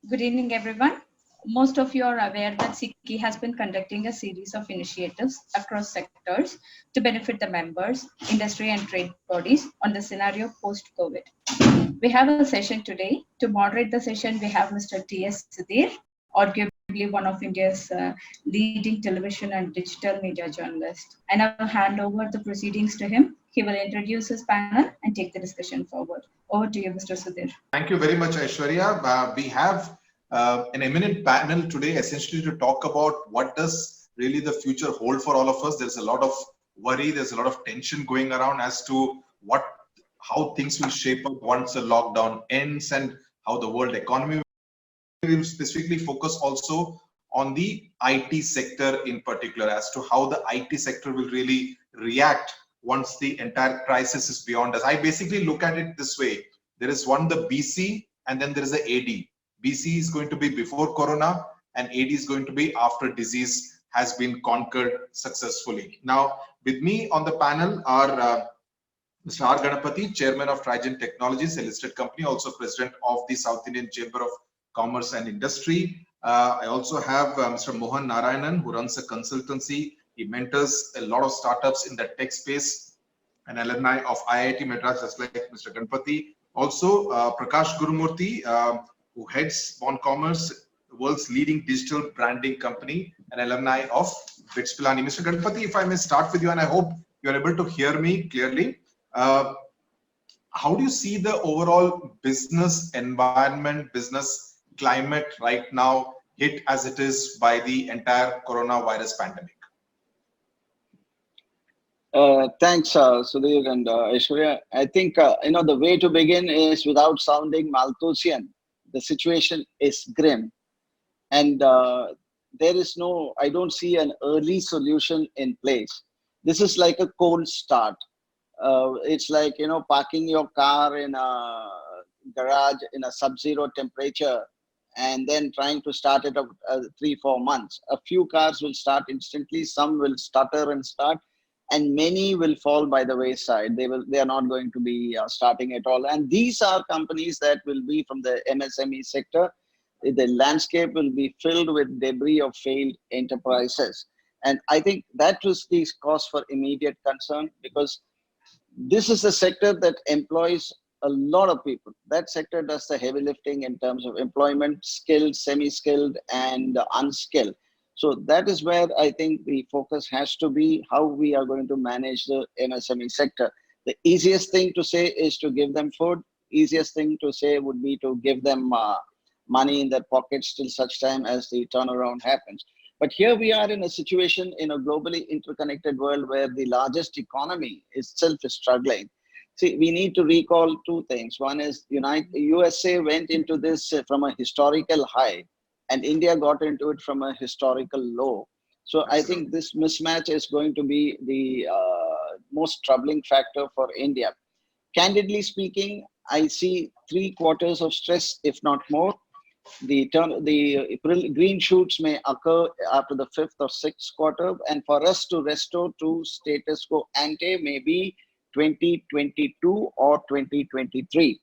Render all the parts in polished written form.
Good evening, everyone. Most of you are aware that SICKI has been conducting a series of initiatives across sectors to benefit the members, industry, and trade bodies on the scenario post COVID. We have a session today. To moderate the session, we have Mr. T S Sudhir, arguably one of India's leading television and digital media journalists. I now hand over the proceedings to him. He will introduce his panel and take the discussion forward. Over to you, Mr. Sudhir. Thank you very much, Aishwarya. We have an eminent panel today essentially to talk about what does really the future hold for all of us. There's a lot of worry, there's a lot of tension going around as to how things will shape up once the lockdown ends and how the world economy will specifically focus also on the IT sector in particular as to how the IT sector will really react once the entire crisis is beyond us. I basically look at it this way. There is the BC, and then there is the AD. BC is going to be before Corona, and AD is going to be after disease has been conquered successfully. Now, with me on the panel are Mr. R. Ganapathi, Chairman of Trigen Technologies, a listed company, also President of the South Indian Chamber of Commerce and Industry. I also have Mr. Mohan Narayanan, who runs a consultancy. He mentors a lot of startups in the tech space, an alumni of IIT Madras, just like Mr. Ganapathi. Also, Prakash Gurumurthy, who heads Bond Commerce, the world's leading digital branding company, an alumni of BITS Pilani. Mr. Ganapathi, if I may start with you, and I hope you are able to hear me clearly. How do you see the overall business environment, business climate right now hit as it is by the entire coronavirus pandemic? Thanks, Sudhir and Aishwarya. I think, the way to begin is without sounding Malthusian. The situation is grim. And I don't see an early solution in place. This is like a cold start. It's like, parking your car in a garage in a sub-zero temperature and then trying to start it up 3-4 months. A few cars will start instantly, some will stutter and start, and many will fall by the wayside. They are not going to be starting at all. And these are companies that will be from the MSME sector. The landscape will be filled with debris of failed enterprises. And I think that was the cause for immediate concern, because this is a sector that employs a lot of people. That sector does the heavy lifting in terms of employment, skilled, semi-skilled, and unskilled. So that is where I think the focus has to be, how we are going to manage the MSME sector. The easiest thing to say is to give them food. Easiest thing to say would be to give them money in their pockets till such time as the turnaround happens. But here we are in a situation in a globally interconnected world where the largest economy itself is struggling. See, we need to recall two things. One is USA went into this from a historical high, and India got into it from a historical low. So I think this mismatch is going to be the most troubling factor for India. Candidly speaking, I see 3 quarters of stress, if not more. The green shoots may occur after the 5th or 6th quarter, and for us to restore to status quo ante may be 2022 or 2023.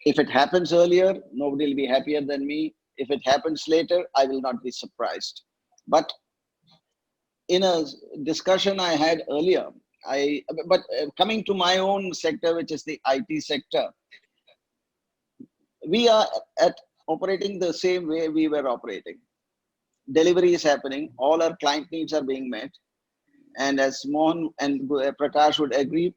If it happens earlier, nobody will be happier than me. If it happens later, I will not be surprised. But in a discussion I had earlier, coming to my own sector, which is the IT sector, we are operating the same way we were operating. Delivery is happening. All our client needs are being met. And as Mohan and Prakash would agree,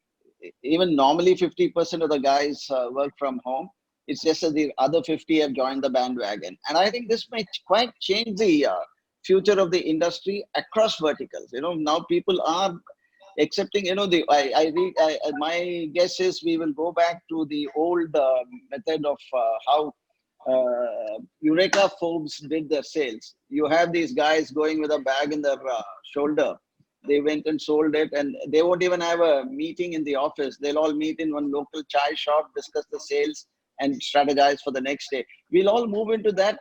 even normally 50% of the guys work from home. It's just that the other 50 have joined the bandwagon. And I think this may quite change the future of the industry across verticals. Now people are accepting, my guess is we will go back to the old method of how Eureka Forbes did their sales. You have these guys going with a bag in their shoulder. They went and sold it, and they won't even have a meeting in the office. They'll all meet in one local chai shop, discuss the sales, and strategize for the next day. We'll all move into that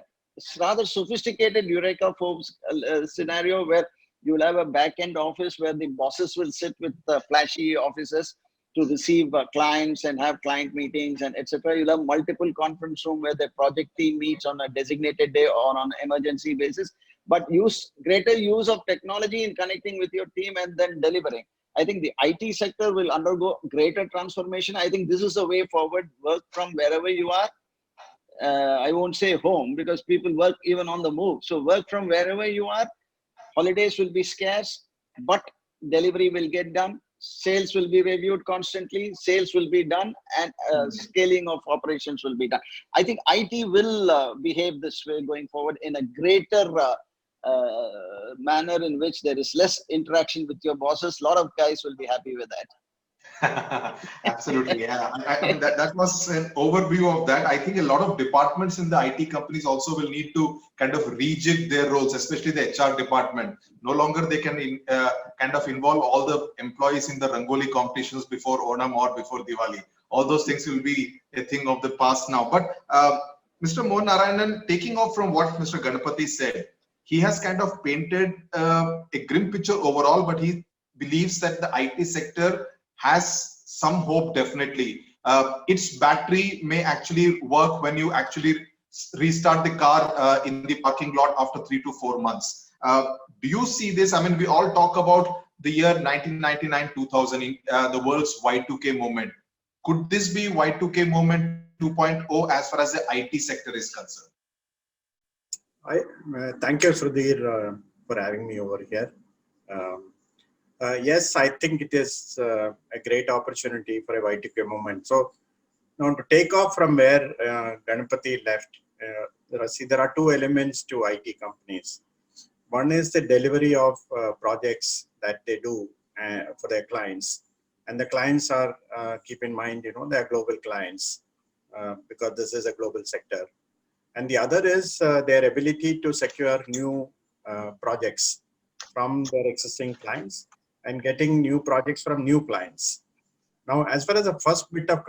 rather sophisticated Eureka Forbes scenario where you'll have a back-end office where the bosses will sit with flashy offices, to receive clients and have client meetings and etc. You'll have multiple conference room where the project team meets on a designated day or on emergency basis. But use greater use of technology in connecting with your team and then delivering. I think the IT sector will undergo greater transformation. I think this is the way forward. Work from wherever you are. I won't say home because people work even on the move. So work from wherever you are. Holidays will be scarce, but delivery will get done. Sales will be reviewed constantly. Sales will be done, and scaling of operations will be done. I think IT will behave this way going forward in a greater manner in which there is less interaction with your bosses. A lot of guys will be happy with that. Absolutely, yeah. I mean, that was an overview of that. I think a lot of departments in the IT companies also will need to kind of rejig their roles, especially the HR department. No longer they can kind of involve all the employees in the Rangoli competitions before Onam or before Diwali. All those things will be a thing of the past now. But Mr. Mohan Narayanan, taking off from what Mr. Ganapathi said, he has kind of painted a grim picture overall, but he believes that the IT sector has some hope, definitely. Its battery may actually work when you actually restart the car in the parking lot after 3 to 4 months. Do you see this? I mean, we all talk about the year 1999-2000, the world's Y2K moment. Could this be Y2K moment 2.0 as far as the IT sector is concerned? Thank you, Sudhir, for having me over here. Yes, I think it is a great opportunity for a Y2K movement. So now to take off from where Ganapathi left, there are two elements to IT companies. One is the delivery of projects that they do for their clients. And the clients are, keep in mind, they're global clients because this is a global sector. And the other is their ability to secure new projects from their existing clients and getting new projects from new clients. Now, as far as the first bit of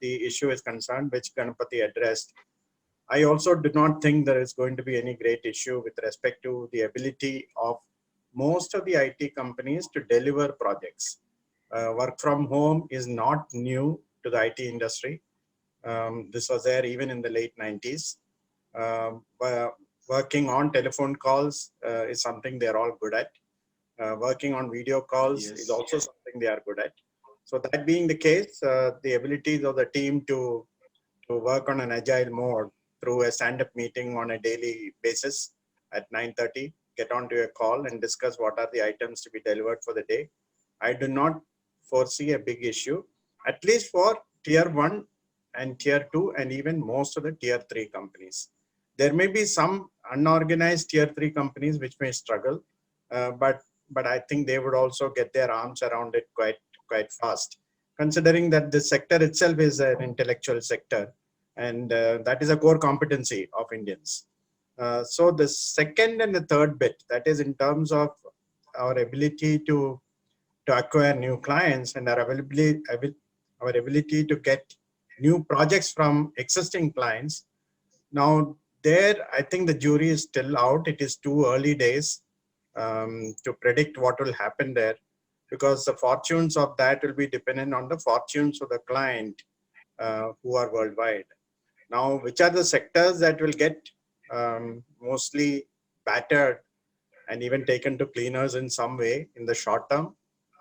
the issue is concerned, which Ganapathi addressed, I also do not think there is going to be any great issue with respect to the ability of most of the IT companies to deliver projects. Work from home is not new to the IT industry. This was there even in the late 90s. Working on telephone calls is something they're all good at. Working on video calls is also something they are good at. So that being the case, the abilities of the team to work on an agile mode through a stand-up meeting on a daily basis at 9:30, get onto a call and discuss what are the items to be delivered for the day. I do not foresee a big issue, at least for tier 1 and tier 2 and even most of the tier 3 companies. There may be some unorganized tier 3 companies which may struggle, but I think they would also get their arms around it quite fast, considering that the sector itself is an intellectual sector, and that is a core competency of Indians. So the second and the third bit, that is in terms of our ability to acquire new clients and our ability to get new projects from existing clients. Now, there, I think the jury is still out. It is too early days to predict what will happen there, because the fortunes of that will be dependent on the fortunes of the client who are worldwide. Now, which are the sectors that will get mostly battered and even taken to cleaners in some way in the short term?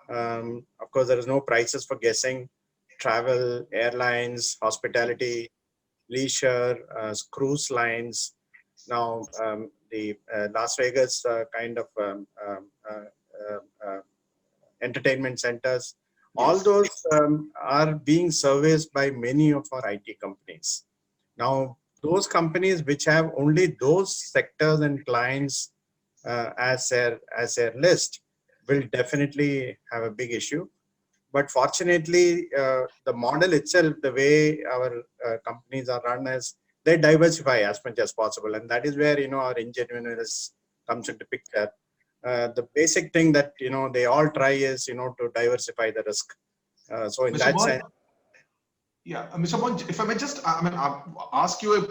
Of course, there is no prices for guessing. Travel, airlines, hospitality, leisure, cruise lines. Now, the Las Vegas kind of entertainment centers, all those are being serviced by many of our IT companies. Now, those companies which have only those sectors and clients as their list will definitely have a big issue. But fortunately, the model itself, the way our companies are run, is they diversify as much as possible, and that is where our ingenuineness comes into picture. The basic thing that they all try is to diversify the risk. So in Mr. that Mohan, sense, yeah, Mr. Mohan, if I may just, ask you,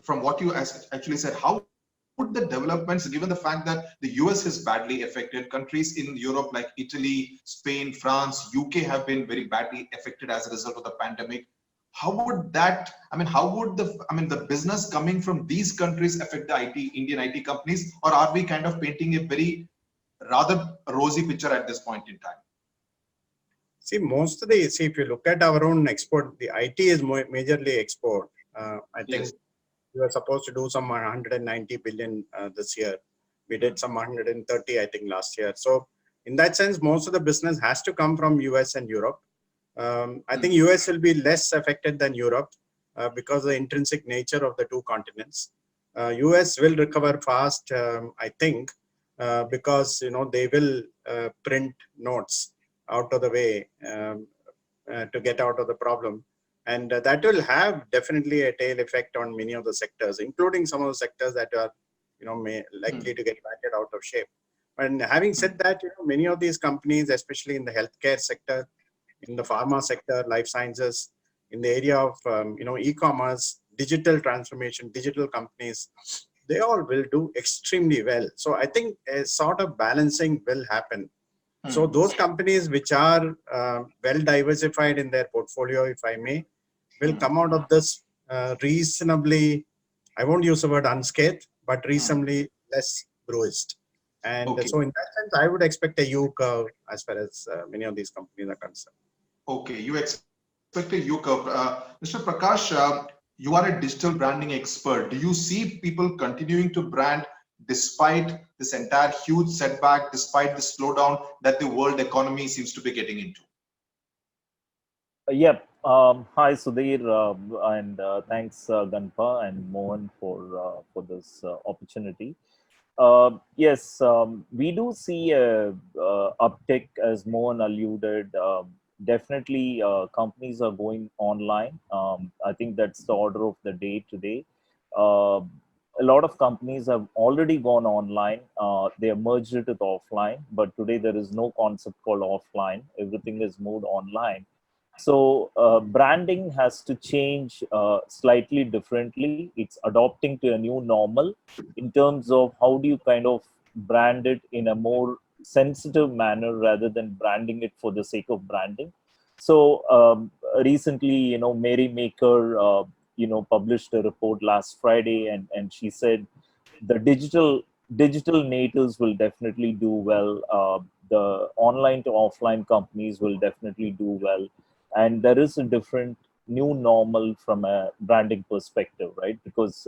from what you actually said, how would the developments, given the fact that the US is badly affected, countries in Europe like Italy, Spain, France, UK have been very badly affected as a result of the pandemic. How would that, how would the business coming from these countries affect the Indian IT companies, or are we kind of painting a very rather rosy picture at this point in time? See, if you look at our own export, the IT is majorly export. I think Yes. we were supposed to do some 190 billion this year. We did some 130, I think, last year. So in that sense, most of the business has to come from US and Europe. I think US will be less affected than Europe because of the intrinsic nature of the two continents. US will recover fast, I think, because they will print notes out of the way to get out of the problem. And that will have definitely a tail effect on many of the sectors, including some of the sectors that are, likely to get battered out of shape. And having said that, many of these companies, especially in the healthcare sector, in the pharma sector, life sciences, in the area of, e-commerce, digital transformation, digital companies, they all will do extremely well. So I think a sort of balancing will happen. So those companies which are well diversified in their portfolio, if I may, will come out of this reasonably, I won't use the word unscathed, but reasonably less bruised. And so in that sense, I would expect a U curve as far as many of these companies are concerned. Okay, you expect a U curve. Mr. Prakash, you are a digital branding expert. Do you see people continuing to brand despite this entire huge setback, despite the slowdown that the world economy seems to be getting into? Yep. Hi, Sudhir, and thanks, Ganpa and Mohan, for this opportunity. Yes, we do see a uptick, as Mohan alluded. Definitely, companies are going online. I think that's the order of the day today. Uh, a lot of companies have already gone online. They have merged it with offline, but today there is no concept called offline. Everything is moved online. So branding has to change slightly differently. It's adopting to a new normal in terms of how do you kind of brand it in a more sensitive manner rather than branding it for the sake of branding. So recently, Mary Maker, published a report last Friday, and she said the digital natives will definitely do well. The online to offline companies will definitely do well, and there is a different new normal from a branding perspective, right? Because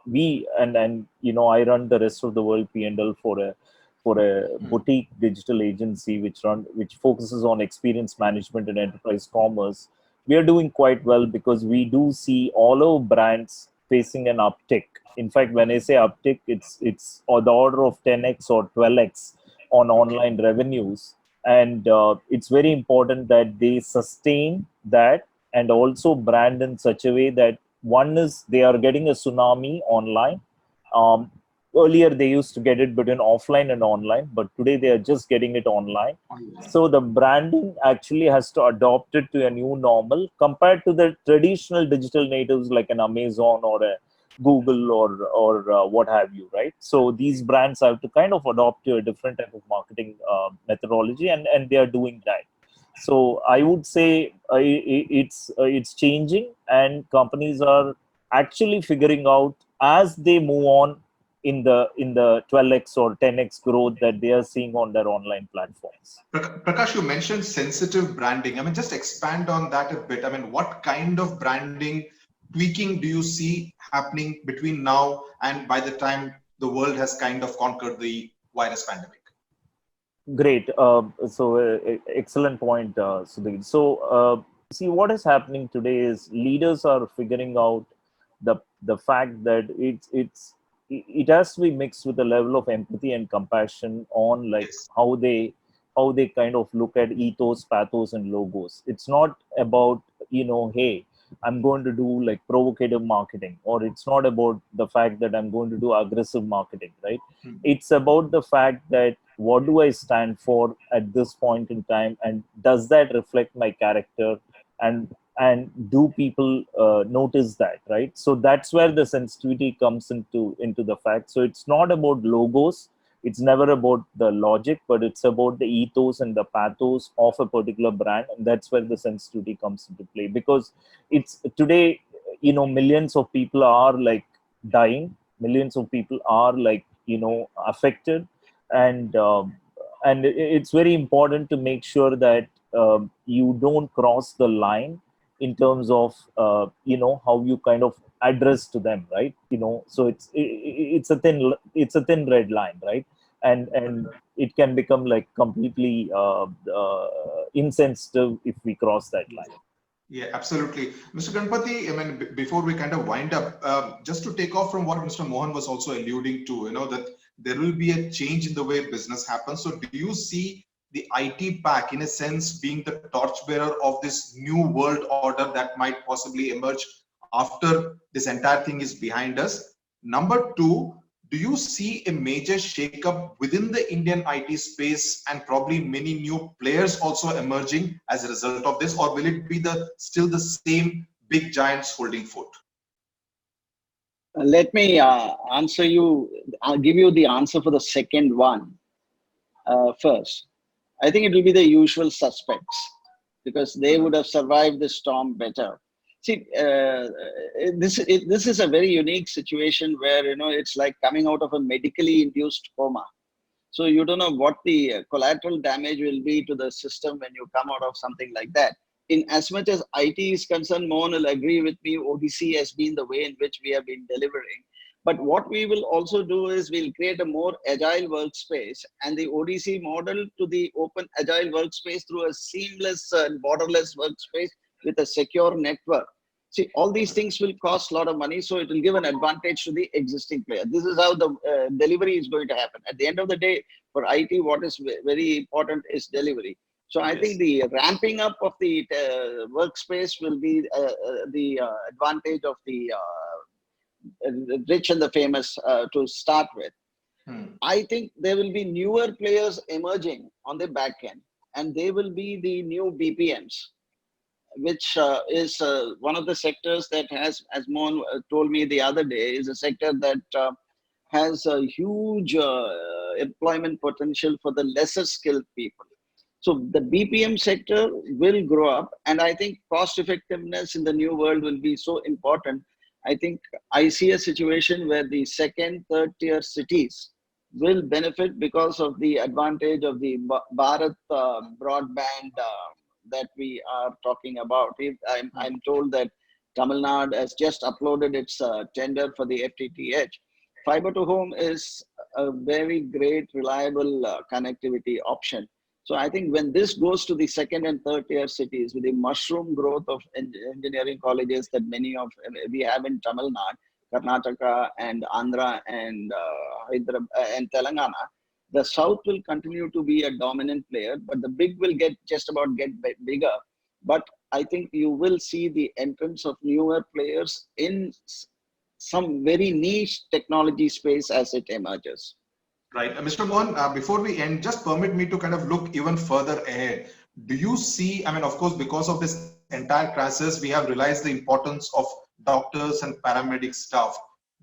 we and I run the rest of the world P&L for a boutique digital agency which focuses on experience management and enterprise commerce. We are doing quite well because we do see all our brands facing an uptick. In fact, when I say uptick, it's on the order of 10x or 12x on online revenues, and it's very important that they sustain that and also brand in such a way that one is they are getting a tsunami online. um, Earlier they used to get it between offline and online, but today they are just getting it online. So the branding actually has to adopt it to a new normal compared to the traditional digital natives like an Amazon or a Google or what have you, right? So these brands have to kind of adopt to a different type of marketing methodology, and they are doing that. So I would say it's changing, and companies are actually figuring out as they move on in the 12x or 10x growth that they are seeing on their online platforms. Prakash, you mentioned sensitive branding. Just expand on that a bit. What kind of branding tweaking do you see happening between now and by the time the world has kind of conquered the virus pandemic? Great. Excellent point, Sudhir. So, see, what is happening today is leaders are figuring out the fact that it has to be mixed with a level of empathy and compassion on like Yes. how they kind of look at ethos, pathos, and logos. It's not about hey, I'm going to do like provocative marketing, or it's not about the fact that I'm going to do aggressive marketing, right? It's about the fact that what do I stand for at this point in time, and does that reflect my character, and and do people notice that, right? So that's where the sensitivity comes into the fact. So it's not about logos, it's never about the logic, but it's about the ethos and the pathos of a particular brand, and that's where the sensitivity comes into play. Because it's today, millions of people are like dying, millions of people are like affected, and it's very important to make sure that you don't cross the line in terms of how you kind of address to them, right? So it's a thin red line, right? And it can become like completely insensitive if we cross that line. Yeah, absolutely. Mr. Ganapathi, I mean, before we kind of wind up, just to take off from what Mr. Mohan was also alluding to, that there will be a change in the way business happens. So do you see the IT pack, in a sense, being the torchbearer of this new world order that might possibly emerge after this entire thing is behind us? Number two, do you see a major shakeup within the Indian IT space and probably many new players also emerging as a result of this, or will it be still the same big giants holding fort? Let me answer you. I'll give you the answer for the second one first. I think it will be the usual suspects because they would have survived the storm better. See, this is a very unique situation where it's like coming out of a medically induced coma. So you don't know what the collateral damage will be to the system when you come out of something like that. In as much as IT is concerned, Mohan will agree with me, ODC has been the way in which we have been delivering. But what we will also do is we'll create a more agile workspace and the ODC model to the open agile workspace through a seamless and borderless workspace with a secure network. See, all these things will cost a lot of money, so it will give an advantage to the existing player. This is how the delivery is going to happen. At the end of the day, for IT, what is very important is delivery. So I think the ramping up of the workspace will be the advantage of the rich and the famous to start with. I think there will be newer players emerging on the back end, and they will be the new BPMs, which is one of the sectors that has, as Mohan told me the other day, is a sector that has a huge employment potential for the lesser skilled people. So the BPM sector will grow up, and I think cost effectiveness in the new world will be so important. I think I see a situation where the second, third tier cities will benefit because of the advantage of the Bharat broadband that we are talking about. I'm told that Tamil Nadu has just uploaded its tender for the FTTH. Fiber to home is a very great, reliable connectivity option. So I think when this goes to the second and third tier cities with the mushroom growth of engineering colleges that many of we have in Tamil Nadu, Karnataka and Andhra and Hyderabad and Telangana, the South will continue to be a dominant player, but the big will just about get bigger. But I think you will see the entrance of newer players in some very niche technology space as it emerges. Right. Mr. Mohan, before we end, just permit me to kind of look even further ahead. Do you see, I mean, of course, because of this entire crisis, we have realized the importance of doctors and paramedic staff.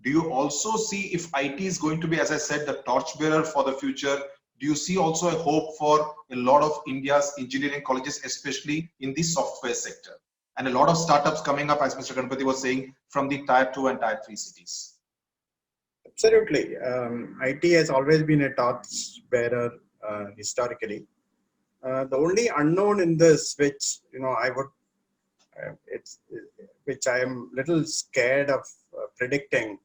Do you also see if IT is going to be, as I said, the torchbearer for the future? Do you see also a hope for a lot of India's engineering colleges, especially in the software sector? And a lot of startups coming up, as Mr. Ganapathi was saying, from the tier 2 and tier 3 cities. Absolutely. IT has always been a torch bearer historically. The only unknown in this, which I would, which I am little scared of predicting.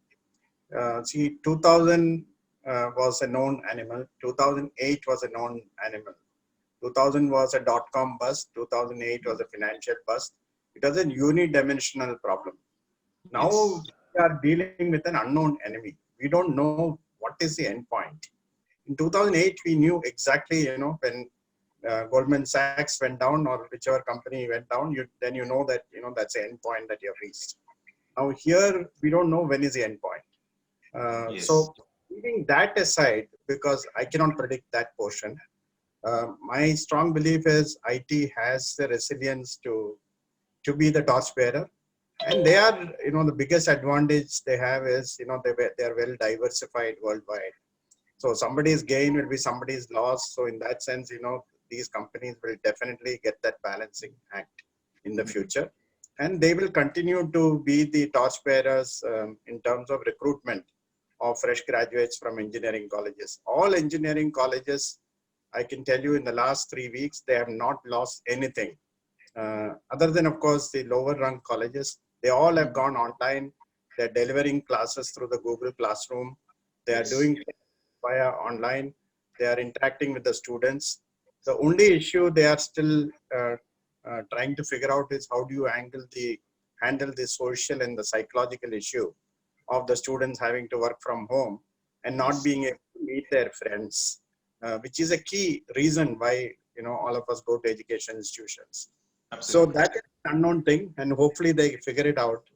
See, 2000 was a known animal. 2008 was a known animal. 2000 was a dot-com bust. 2008 was a financial bust. It was a unidimensional problem. Now we are dealing with an unknown enemy. We don't know what is the end point. In 2008, we knew exactly, when Goldman Sachs went down or whichever company went down, then you know that, that's the end point that you have reached. Now here, we don't know when is the end point. So leaving that aside, because I cannot predict that portion, my strong belief is IT has the resilience to to be the torchbearer. And they are, the biggest advantage they have is, they are well diversified worldwide. So somebody's gain will be somebody's loss. So in that sense, these companies will definitely get that balancing act in the future. And they will continue to be the torchbearers in terms of recruitment of fresh graduates from engineering colleges. All engineering colleges, I can tell you in the last 3 weeks, they have not lost anything. Other than, of course, the lower rung colleges, they all have gone online. They're delivering classes through the Google Classroom. They are doing via online. They are interacting with the students. The only issue they are still trying to figure out is how do you handle the social and the psychological issue of the students having to work from home and not being able to meet their friends, which is a key reason why all of us go to education institutions. Absolutely. So that is an unknown thing, and hopefully they figure it out.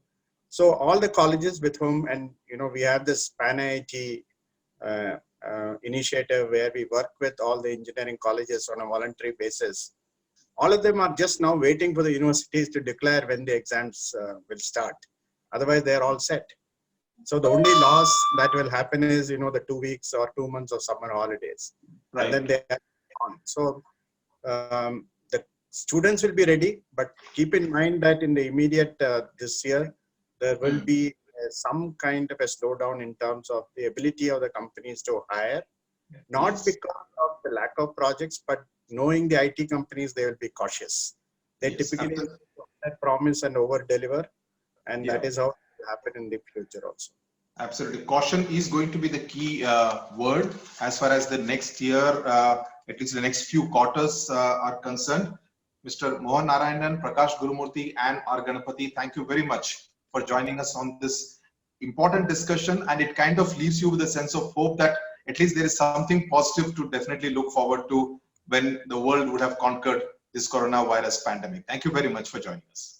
So all the colleges with whom, and we have this PAN-IIT initiative where we work with all the engineering colleges on a voluntary basis. All of them are just now waiting for the universities to declare when the exams will start. Otherwise, they are all set. So the only loss that will happen is, the 2 weeks or 2 months of summer holidays. Right. And then they are on. So the students will be ready, but keep in mind that in the immediate this year, there will be some kind of a slowdown in terms of the ability of the companies to hire, not because of the lack of projects, but knowing the IT companies, they will be cautious. They typically promise and over deliver, and that is how it will happen in the future also. Absolutely. Caution is going to be the key word as far as the next year, at least the next few quarters are concerned. Mr. Mohan Narayanan, Prakash Gurumurthy, and R. Ganapathi, thank you very much for joining us on this important discussion. And it kind of leaves you with a sense of hope that at least there is something positive to definitely look forward to when the world would have conquered this coronavirus pandemic. Thank you very much for joining us.